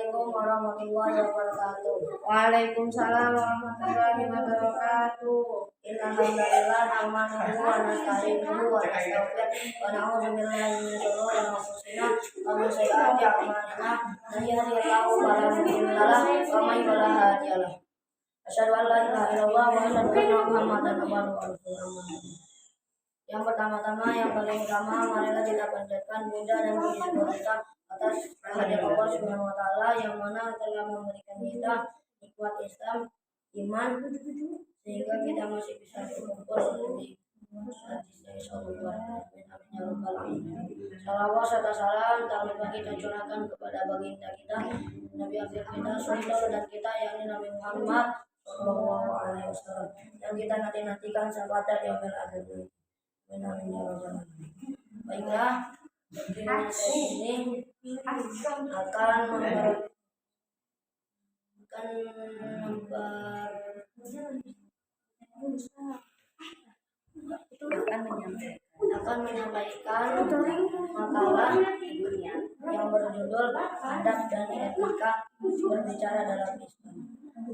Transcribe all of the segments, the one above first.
Assalamualaikum warahmatullahi wabarakatuh. Waalaikumsalam warahmatullahi wabarakatuh. Innalhamdulillah nahmaduhu wa nasta'inuhu wa nastaghfiruh wa na'udzu billahi min shururi anfusina wa min sayyiati a'malina. Man yahdihillahu fala mudilla lahu wa man yudlil fala hadiya lahu. Asyhadu an la ilaha illallah wa asyhadu anna Muhammadan abduhu wa rasuluh. Yang pertama-tama, yang paling utama, marilah kita panjatkan puja dan puji syukur kita atas kehadirat Allah Subhanahu wa taala yang mana telah memberikan kita nikmat Islam, iman, sehingga kita masih bisa berkumpul di majlis salawat. Salawat serta salam tak lupa kita curahkan kepada baginda kita, Nabi akhir kita, Rasul dan kita yakni Nabi Muhammad sallallahu alaihi wasallam, yang kita nanti-nantikan sahabat yang akhir. Baiklah, ini akan menyampaikan makalah yang berjudul Adab dan Etika Berbicara dalam Islam. Bab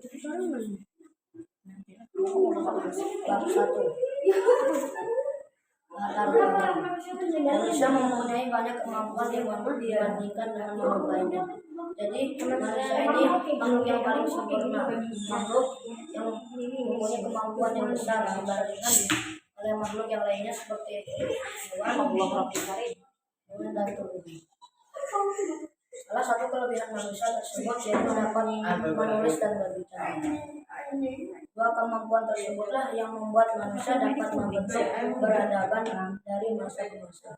1. Manusia mempunyai banyak kemampuan yang dibandingkan dengan makhluk lainnya. Jadi manusia ini makhluk yang paling sempurna, makhluk yang mempunyai kemampuan yang besar dibandingkan oleh makhluk yang lainnya seperti hewan, dan tubuh. Salah satu kelebihan manusia tersebut yaitu dapat menulis dan berbicara. Dua kemampuan tersebutlah yang membuat manusia dapat membentuk peradaban dari masa ke masa.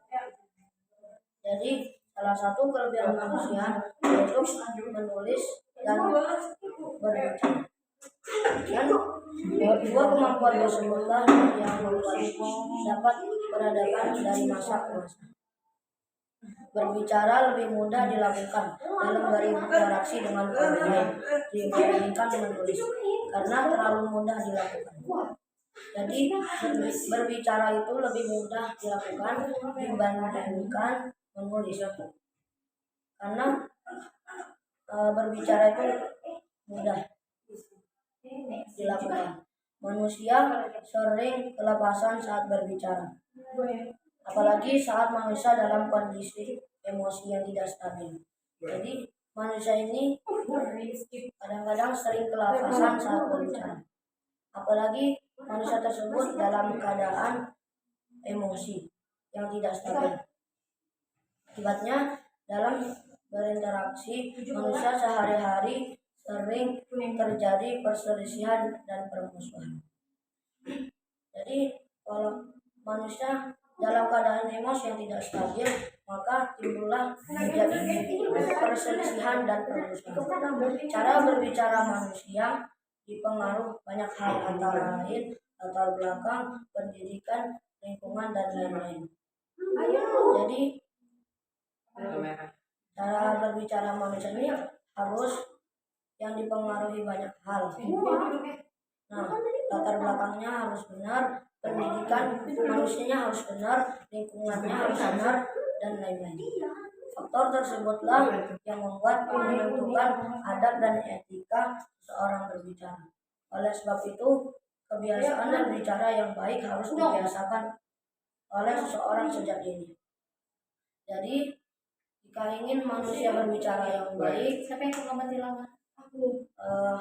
Jadi salah satu kelebihan manusia yaitu menulis dan berbicara. Dan dua kemampuan tersebutlah yang membuat dapat peradaban dari masa ke masa. Berbicara lebih mudah dilakukan dalam berinteraksi dengan orang lain dibandingkan menulis, karena terlalu mudah dilakukan. Jadi berbicara itu lebih mudah dilakukan dibandingkan menulis, karena berbicara itu mudah dilakukan. Manusia sering kelepasan saat berbicara, apalagi saat manusia dalam kondisi emosi yang tidak stabil. Jadi manusia ini kadang-kadang sering kelepasan saat berbicara, apalagi manusia tersebut dalam keadaan emosi yang tidak stabil. Akibatnya dalam berinteraksi manusia sehari-hari sering terjadi perselisihan dan permusuhan. Jadi kalau manusia dalam keadaan emosi yang tidak stabil, maka timbullah menjadi perselisihan dan permusuhan. Cara berbicara manusia dipengaruhi banyak hal, antara lain latar belakang, pendidikan, lingkungan, dan lain-lain. Jadi cara berbicara manusia ini harus yang dipengaruhi banyak hal. Nah, latar belakangnya harus benar, pendidikan manusianya harus benar, lingkungannya harus benar, dan lain-lain. Faktor tersebutlah yang membuat menentukan adab dan etika seorang berbicara. Oleh sebab itu, kebiasaan berbicara yang baik harus dibiasakan oleh seseorang sejak dini. Jadi, jika ingin manusia berbicara yang baik,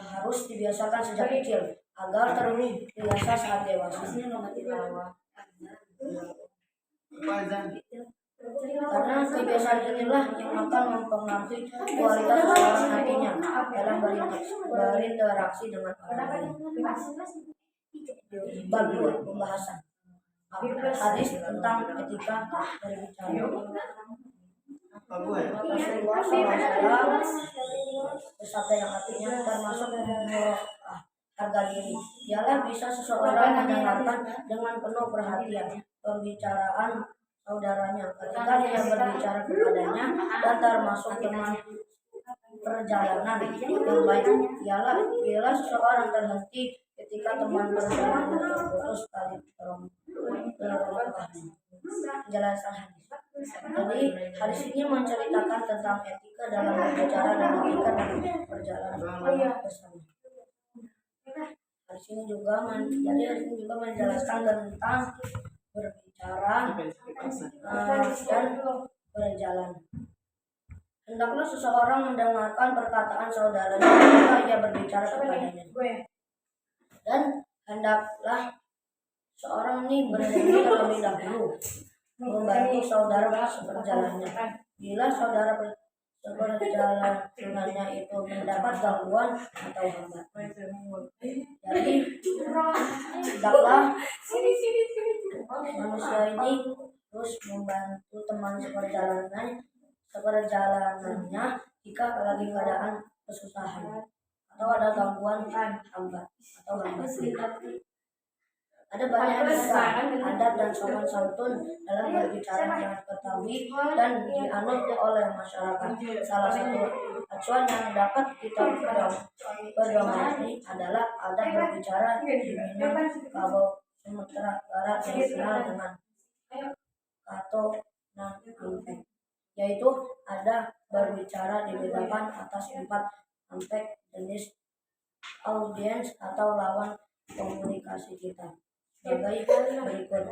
harus dibiasakan sejak kecil agar terbiasa saat dewasa. Karena kebiasaan inilah yang akan mempengaruhi kualitas seseorang nantinya dalam berinteraksi dengan orang lain. Bab 2, pembahasan hadis tentang etika berbicara. Rasulullah SAW bersabda yang artinya termasuk harga diri. Ialah bisa seseorang mendengarkan dengan penuh perhatian pembicaraan saudaranya ketika dia berbicara kepadanya, dan termasuk teman perjalanan yang baik ialah bila seseorang terhenti ketika teman perjalanan terputus tali penjelasan hadis. Jadi hadis ini menceritakan tentang etika dalam berbicara dan etika dalam amal bersama. Di sini juga menjelaskan tentang berbicara dan berjalan. Hendaklah seseorang mendengarkan perkataan saudaranya ketika ia berbicara kepadanya. Dan hendaklah seorang ini berhenti terlebih dahulu membantu saudara seperjalannya. Bila saudara seperjalanannya itu mendapat gangguan atau hambatan. Jadi hendaklah manusia ini terus membantu teman seperjalanannya jika lagi keadaan kesusahan atau ada gangguan hamba atau hambatan. Ada banyak adat dan sopan santun dalam berbicara yang diketahui dan dianut oleh masyarakat. Salah satu acuan yang dapat kita pedomani adalah adat berbicara di Minangkabau, Sumatera Barat yang dikenal dengan Kato nan Ampek, yaitu ada berbicara dibedakan atas 4 aspek jenis audiens atau lawan komunikasi kita. Sebagai berikut.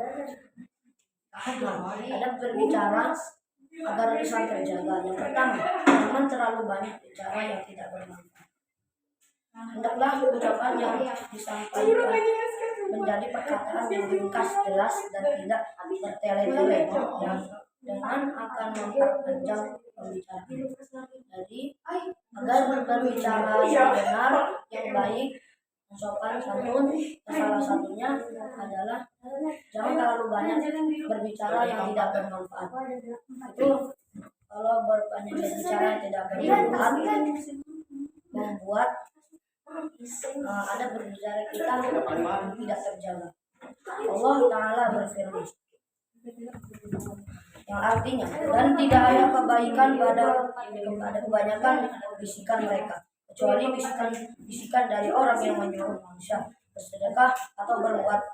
Ada berbicara agar lisan terjaga. Yang pertama, jangan terlalu banyak bicara yang tidak bermanfaat. Hendaklah ucapan yang disampaikan menjadi perkataan yang ringkas, jelas, dan tidak bertele-tele dengan akan memperpanjang pembicaraan. Jadi, agar berbicara yang benar, yang baik, sopan santun, salah satunya adalah jangan terlalu banyak berbicara yang tidak bermanfaat. Itu kalau banyak berbicara yang tidak bermanfaat membuat ada berbicara kita tidak terjaga. Allah Ta'ala berfirman yang artinya, dan tidak ada kebaikan pada kebanyakan bisikan mereka, kecuali bisikan dari orang yang menyuruh manusia bersedekah atau berbuat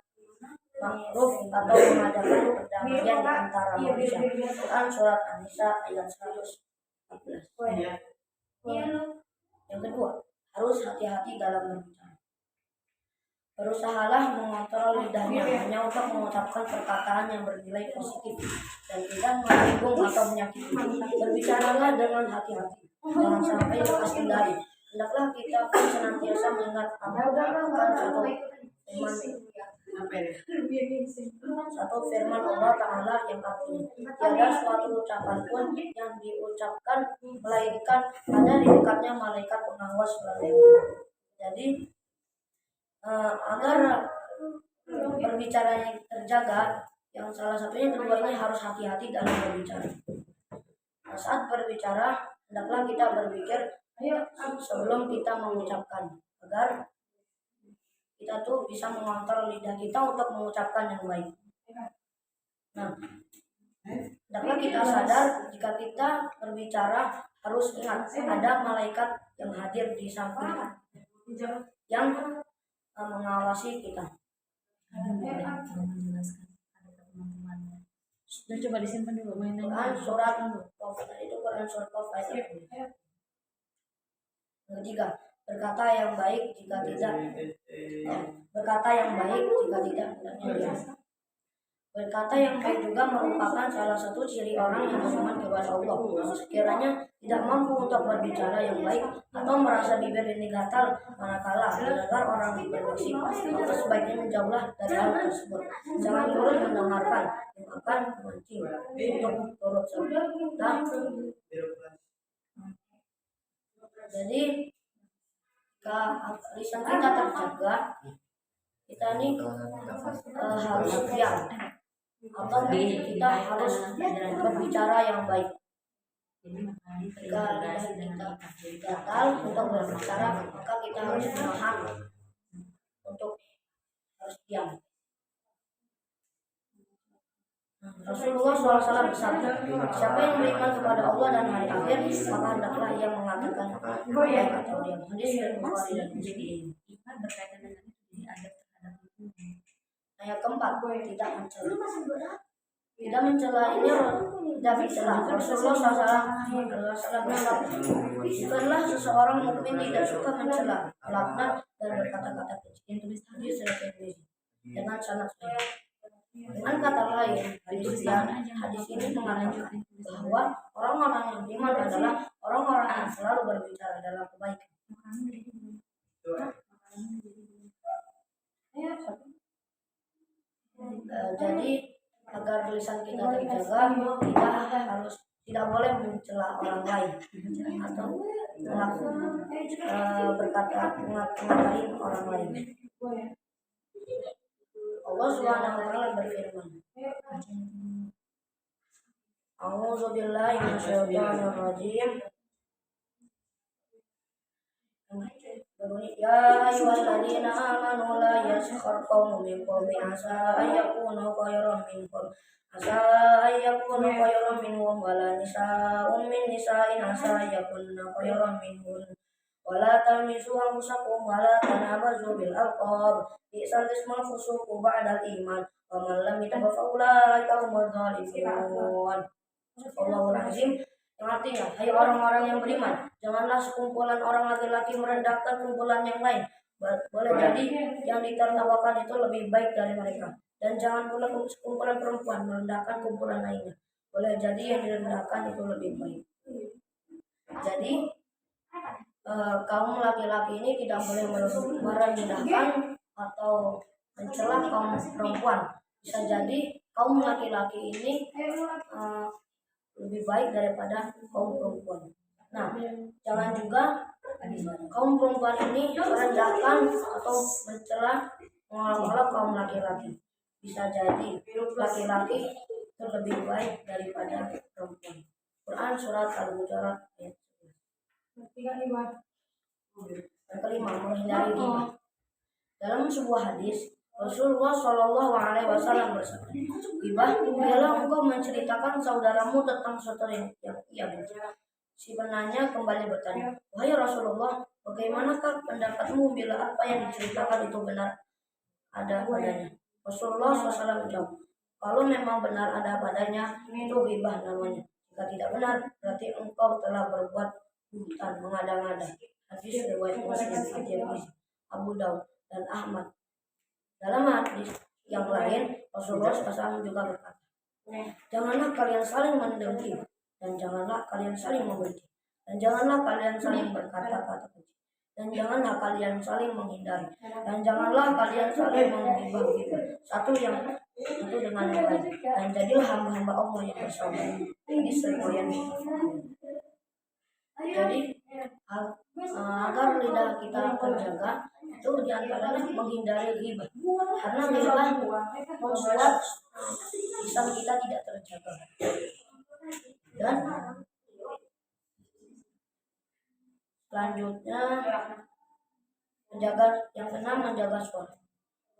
makruf atau mengadakan perdamaian di antara manusia. Quran surat An-Nisa ayat 114. Yang kedua, harus hati-hati dalam berbicara. Berusahalah mengontrol lidahnya hanya untuk mengucapkan perkataan yang bernilai positif dan tidak menyinggung atau menyakiti. Berbicaralah dengan hati-hati, jangan sampai lepas kendali. Hendaklah kita pun senantiasa mengingat akan satu firman Allah Ta'ala yang artinya, tiada suatu ucapan pun yang diucapkan melainkan ada di dekatnya malaikat pengawas selalu. Jadi agar berbicaranya terjaga, yang salah satunya keduanya harus hati-hati dalam berbicara. Saat berbicara, hendaklah kita berpikir sebelum kita mengucapkan, agar kita tuh bisa mengontrol lidah kita untuk mengucapkan yang baik. Nah, hendaklah kita sadar jika kita berbicara harus ingat ada malaikat yang hadir di samping yang mengawasi kita. Sudah, coba disimpan dulu mainan. Quran surat Qaf, itu Quran surat Qaf ayat 1. Yang ketiga, berkata yang baik jika tidak berkata yang baik juga merupakan salah satu ciri orang yang beriman kepada Allah. Sekiranya tidak mampu untuk berbicara yang baik atau merasa bibir ini gatal manakala mendengar orang bergosip, maka sebaiknya menjauhlah dari hal tersebut. Jangan turut mendengarkan yang akan memancing untuk turut serta. Jadi jika lisan kita terjaga, kita ini harus diam atau kita harus berbicara yang baik. Jika lidah kita gatal untuk berbicara, maka kita harus menahan untuk harus diam. Rasulullah SAW bersabda, siapa yang beriman kepada Allah dan hari akhir, maka hendaklah ia mengatakan baik atau diam. Hadis riwayat Bukhari dan Muslim. Berkaitan dengan itu, jadi adab terhadap hukum. Yang keempat, tidak mencela. Tidak mencela ini tidak mencela. Rasulullah SAW bersabda, "Bukanlah seseorang mukmin tidak suka mencela, laknat dan berkata-kata keji." Hadis riwayat Tirmidzi dengan sanad sahih. Dengan kata lain, hadis ini mengatakan bahwa orang-orang yang beriman adalah orang-orang yang selalu berbicara dalam kebaikan. Jadi agar lisan kita terjaga, kita harus tidak boleh mencela orang lain atau ngatain orang lain. Allah Subhanahu wa taala berfirman, A'udzubillahi minasyaitonir rajim. Ya ayyuhalladzina amanu la yaskhar qaumun min qaumin asa ayyakunu khairan minhum wala nisa'un min nisa'in asa ayyakunna khairan minhum wala talmizu anfusakum wala tanabazu bil alqab bi'sal ismul fusuqu ba'dal iman wa man lam yatub fa ulaika humudz zalimun. Allahul azim. Yang artinya, hai orang-orang yang beriman, janganlah sekumpulan orang laki-laki merendahkan kumpulan yang lain. Boleh jadi yang ditertawakan itu lebih baik dari mereka. Dan jangan pula sekumpulan perempuan merendahkan kumpulan lainnya. Boleh jadi yang direndahkan itu lebih baik. Jadi kaum laki-laki ini tidak boleh merendahkan atau mencela kaum perempuan. Bisa jadi kaum laki-laki ini lebih baik daripada kaum perempuan. Nah, jangan juga kaum perempuan ini merendahkan atau mencela mengolok-olok kaum laki-laki. Bisa jadi laki-laki itu lebih baik daripada perempuan. Quran surat Al-Hujurat ayat 11. Yang kelima, menghindari ghibah. Dalam sebuah hadis Rasulullah Shallallahu Alaihi Wasallam bersabda, "Ghibah ialah engkau menceritakan saudaramu tentang sesuatu yang ia benci." Si penanya kembali bertanya, "Wahai Rasulullah, bagaimanakah pendapatmu bila apa yang diceritakan itu benar ada padanya?" Rasulullah SAW menjawab, "Kalau memang benar ada padanya, itu ghibah namanya. Jika tidak benar, berarti engkau telah berbuat buhtan, mengada-ngada." Hadis riwayat Muslim, At-Tirmidzi, Abu Daud, dan Ahmad. Dalam hadis yang lain, Rasulullah SAW juga berkata, "Janganlah kalian saling mendengki, dan janganlah kalian saling membenci, dan janganlah kalian saling berkata-kata keji, dan janganlah kalian saling menghindari, dan janganlah kalian saling menghibah-hibah satu dengan yang lain, dan jadilah hamba-hamba Allah yang bersabar." Hadis riwayat. Jadi agar lidah kita terjaga, itu diantaranya menghindari ghibah, karena ghibah membuat lisan kita tidak terjaga. Dan selanjutnya yang keenam, menjaga suara.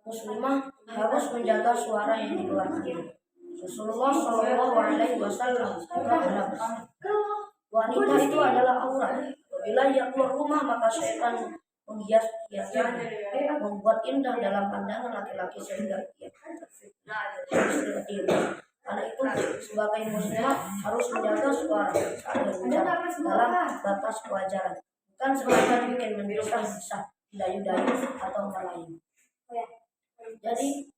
Muslimah harus menjaga suara yang dikeluarkan. Rasulullah Shallallahu Alaihi Wasallam pernah bersabda, wanita itu adalah aurat. Bila ia keluar rumah, maka syaitan menghias-hiasnya, membuat indah dalam pandangan laki-laki sehingga ia terfitnah. Karena itu sebagai muslimah harus menjaga suara saat berbicara dalam batas kewajaran, bukan semacam bikin mendesah-desah, dayu-dayu atau melayu. Jadi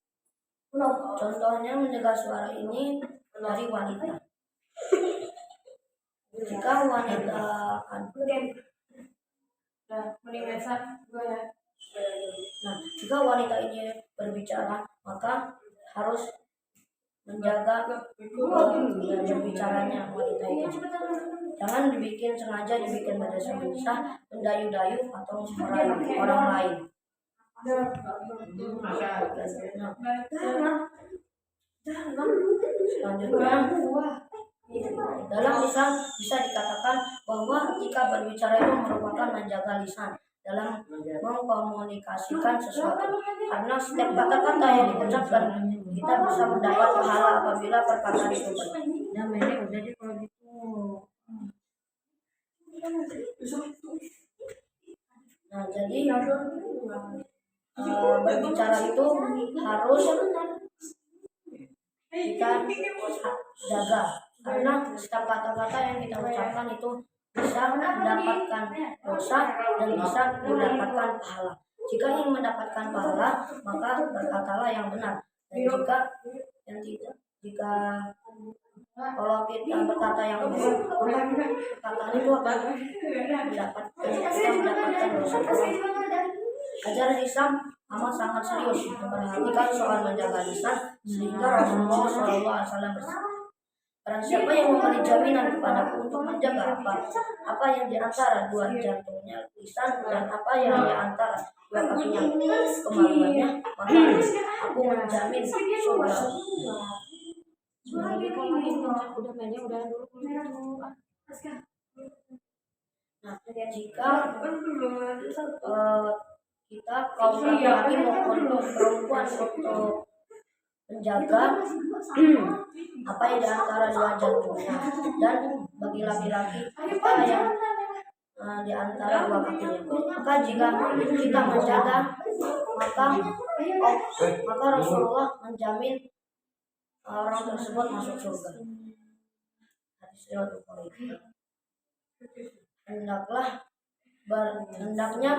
contohnya menjaga suara ini dari wanita. Jika wanita jika wanita ini berbicara, maka harus menjaga berbicaranya wanita itu. Jangan sengaja dibikin mendesah-desah, mendayu-dayu atau orang lain. Selanjutnya, dalam Islam bisa dikatakan bahwa jika berbicara itu merupakan menjaga lisan dalam mengkomunikasikan sesuatu, karena setiap kata-kata yang diucapkan kita bisa mendapat pahala apabila perkataan itu benar. Udah deh kalau gitu. Nah, jadi berbicara itu harus kita jaga, karena setiap kata-kata yang kita ucapkan itu bisa mendapatkan dosa dan bisa mendapatkan pahala. Jika ingin mendapatkan pahala, maka berkatalah yang benar. Dan jika yang tidak, jika kalau kita berkata yang buruk, perkataan itu akan mendapatkan dosa. Ajaran Islam amat sangat serius memperhatikan soal menjaga lisan, sehingga Rasulullah SAW bersabda, barang siapa yang memberi jaminan kepadaku untuk menjaga apa yang di antara dua jantungnya lisan dan apa yang di antara dua kakinya kemaluannya, maka aku menjamin surga. Udah mainnya udah dulu. Nah, jika kita kaum laki-laki maupun perempuan untuk menjaga apa yang di antara dua jantungnya, dan bagi laki-laki apa yang di antara dua kakinya, maka jika kita menjaga, maka Rasulullah menjamin orang tersebut masuk surga. Hadis riwayat Bukhari. Hendaknya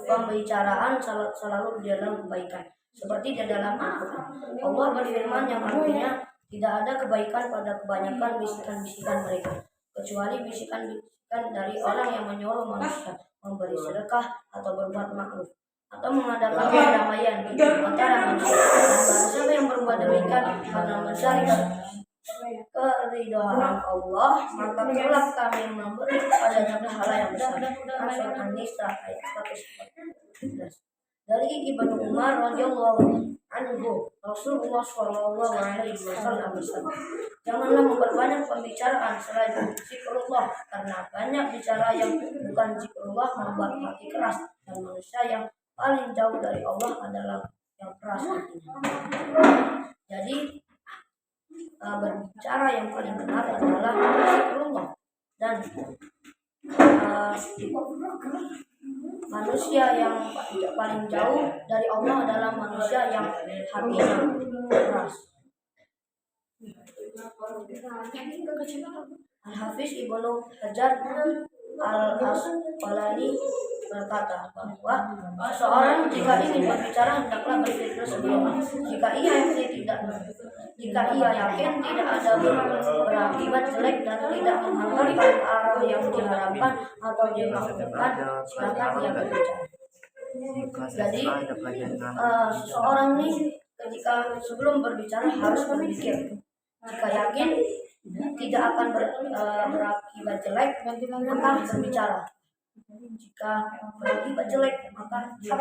pembicaraan selalu di dalam kebaikan, seperti di dalam Al-Quran. Allah berfirman yang artinya, tidak ada kebaikan pada kebanyakan bisikan-bisikan mereka, kecuali bisikan-bisikan dari orang yang menyuruh manusia memberi sedekah atau berbuat makruf atau mengadakan perdamaian di antara manusia. Dan barang siapa yang berbuat demikian karena mencari keridhaan Allah, maka kelak kami memberi padanya pahala yang besar. Surat An-Nisa ayat 114. Dari Ibnu Umar radhiyallahu anhu, Rasulullah shallallahu alaihi wasallam bersabda, janganlah memperbanyak pembicaraan selain zikrullah, karena banyak bicara yang bukan zikrullah membuat hati keras, dan manusia yang paling jauh dari Allah adalah yang keras hatinya. Jadi berbicara yang paling benar adalah zikrullah, dan manusia yang paling jauh dari Allah adalah manusia yang hatinya keras. Al-Hafiz Ibnu Hajar Al-Asqalani berkata bahwa seorang jika ingin berbicara hendaklah berpikir sebelumnya. Jika ia yakin tidak ada berakibat jelek dan tidak menghantarkan arah yang diharapkan atau dimaksudkan, silakan ia berbicara. Jadi seseorang ini ketika sebelum berbicara harus berpikir. Jika yakin tidak akan berakibat jelek, maka berbicara. Jika berakibat jelek, maka diam.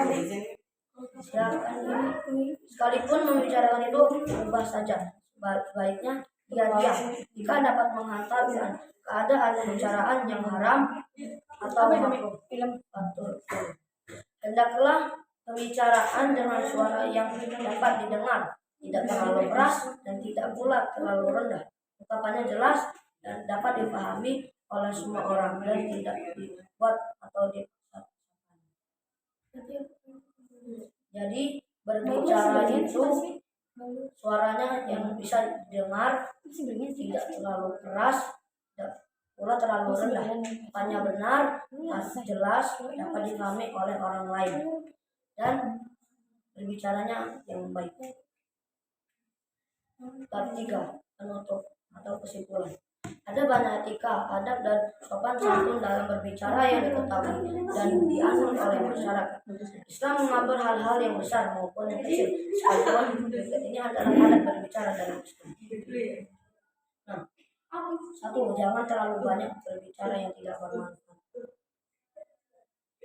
Sekalipun membicarakan itu ubah saja, sebaiknya diam. Jika dapat menghantarkan keadaan pembicaraan yang haram atau makruh, hendaklah pembicaraan dengan suara yang dapat didengar, tidak terlalu keras dan tidak pula terlalu rendah. Ungkapannya jelas dan dapat dipahami oleh semua orang dan tidak dibuat atau dipaksakan. Jadi berbicara itu suaranya yang bisa didengar, tidak terlalu keras, tidak pula terlalu rendah. Ungkapannya benar, jelas, dapat dipahami oleh orang lain, dan berbicaranya yang baik. Bab 3, penutup atau kesimpulan. Ada banyak etika, adab dan sopan santun dalam berbicara yang diketahui dan dianut oleh masyarakat. Islam mengatur hal-hal yang besar maupun yang kecil. Sekalipun berikut ini adalah adab berbicara dalam Islam. Nah, 1. Jangan terlalu banyak berbicara yang tidak bermanfaat.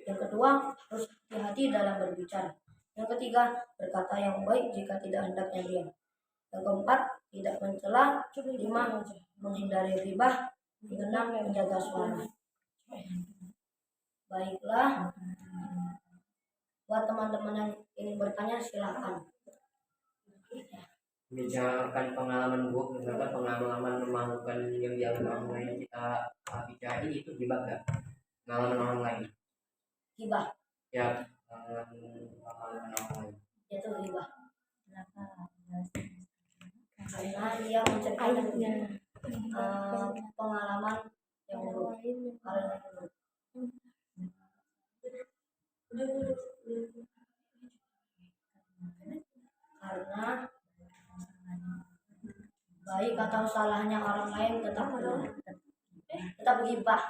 Yang kedua, harus hati-hati dalam berbicara. Yang ketiga, berkata yang baik jika tidak hendaknya diam. Yang keempat, tidak mencela. 5. Menghindari ribah. 6. Menjaga suara. Baiklah, buat teman-teman yang ingin bertanya silakan. Misalkan pengalaman buruk, misalkan pengalaman memalukan yang dialami orang lain kita bicara ini, itu gibah gak? Pengalaman orang lain. Gibah. Ya, pengalaman orang lain. Itu gibah. Karena banyak pengalaman yang buruk karena baik atau salahnya orang lain tetap gibah.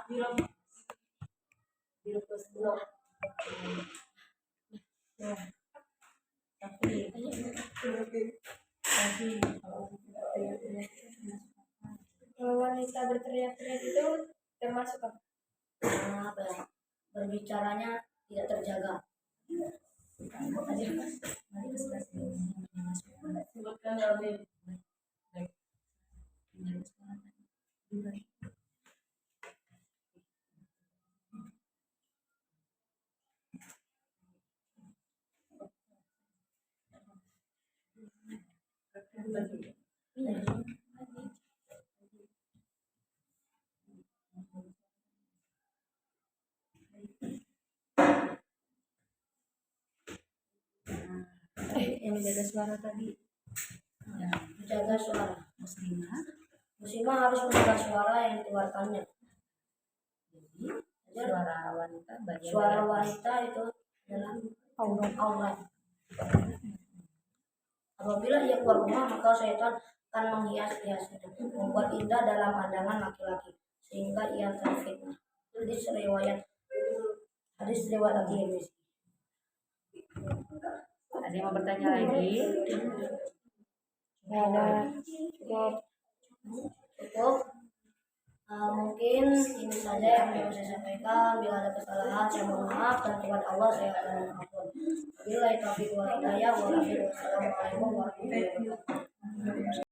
Kalau wanita berteriak-teriak itu termasuk apa? Apa ya, berbicaranya tidak terjaga. Yang beda suara tadi. Menjaga suara. Muslimah harus menjaga suara yang dikeluarkannya. Suara wanita bagian Suara wanita itu adalah aurat. Apabila ia keluar rumah, maka syaitan akan menghias-hiasnya, membuat indah dalam pandangan laki-laki, sehingga ia terfitnah. Hadis riwayat At-Tirmidzi. Ada yang mau bertanya lagi? Ada. Cukup. Mungkin ini saja yang bisa saya sampaikan. Bila ada kesalahan saya mohon maaf, dan kepada Allah saya akan mengampun. Wabillahi taufiq wal hidayah. Wassalamualaikum warahmatullahi wabarakatuh.